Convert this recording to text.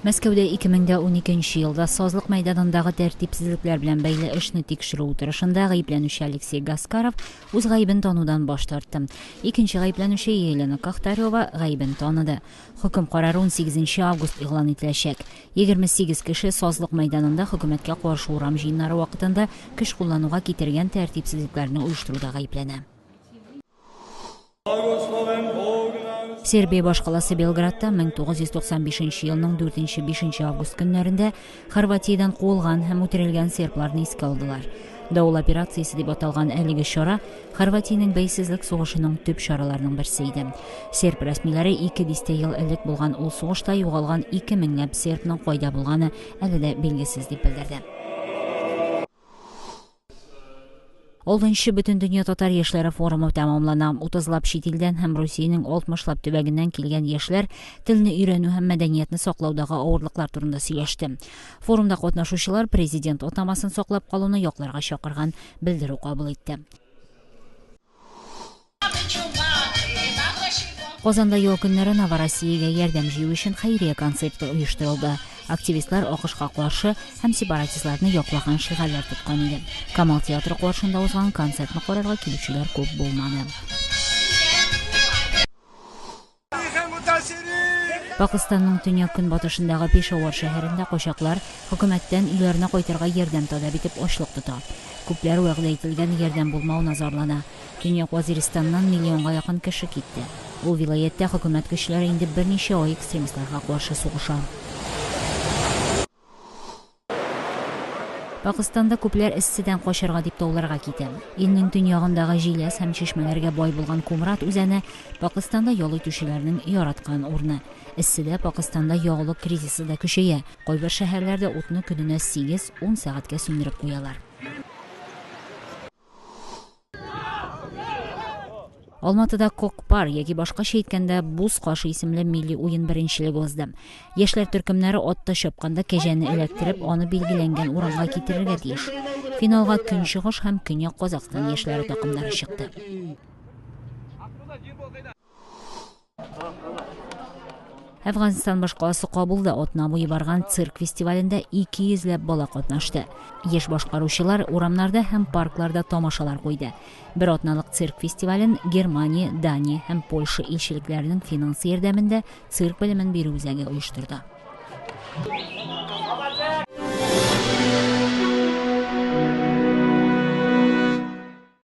Мәскәүдә 2012 елда сазлык мәйданындагы тәртипсезлекләр белән бәйле эшне тикшерү утырышында гаепләнүче Алексей Гаскаров үз гаебен танудан баш тартты. Икенче гаепләнүче Елена Кахтарева гаебен таныды. Хөкем карары 18 август игълан ителәчәк. 28 кеше сазлык мәйданында хөкүмәткә каршы урам җыеннары вакытында көч куллануга китергән тәртипсезлекләрне оештыруда гаепләнә. Сербия башкаласы Белградта 1995 елның 4-5 август көннәрендә Хорватиядан куылган һәм үтерелгән сербларны искә алдылар. Дауыл операциясе дип аталган әлеге чара Хорватиянең бәйсезлек сугышының төп чараларының берсе иде. Серб рәсмиләре 200 ел элек булган ул сугышта югалган 2000 сербның кайда булганы әле дә билгесез дип белдерде. 6-нчы Бөтен дөнья татар яшьләре форумы тәмамлана. 30лап чит илдән һәм Русиянең 60лап төбәгеннән килгән яшьләр телне өйрәнү һәм мәдәниятне саклаудагы авырлыклар турында сөйләште. Форумда катнашучылар президент атамасын саклап калуны якларга чакырган белдерү кабул итте. Казанда ел көннәре Новороссиягә ярдәм җыю өчен хәйрия концерты оештырылды. Активистлар АКШка каршы һәм сепаратистларны яклаган шигарлар тоткан иде. Камал театры каршында узган концертны карарга килүчеләр күп булмады. Пакистанның төньяк-көнбатышындагы Пешавар шәһәрендә качаклар хөкүмәттән үйләренә кайтырга ярдәм таләп итеп ачлык тота. Күпләр вәгъдә ителгән ярдәм булмау назарлана. Төньяк Вазиристаннан миллионга якын кеше китте. Ул вилаятта хөкүмәт көчләре инде берничә ай экстремистларга каршы сугыша. Пакистанда күпләр эсседән качарга дип тауларга китә. Илнең төньягындагы җиләс һәм чишмәләргә бай булган Кумрат үзәне Пакистанда ял итүчеләрнең яраткан урыны. Эсседә Пакистанда ягулык кризисы да көчәя. Кайбер шәһәрләрдә утны көненә 8-10 сәгатькә сүндереп куялар. Алматыда Кокпар яки башкача әйткәндә Буз кашы исемле милли уен беренчелеге узды. Яшьләр төркемнәре атта чапканда кәҗәне эләктереп, аны билгеләнгән урынга китерергә тиеш. Финалга Көнчыгыш һәм Көньяк Казакстан яшьләре такымнары чыкты. Әфганстан башкаласы Кабулда атна буе барган цирк фестивалендә 200 бала катнашты. Яшь башкаручылар урамнарда һәм паркларда тамашалар куйды. Бер атналык цирк фестивален Германия, Дания һәм Польша илчелекләренең финанс ярдәмендә цирк белемен бирү үзәге оештырды.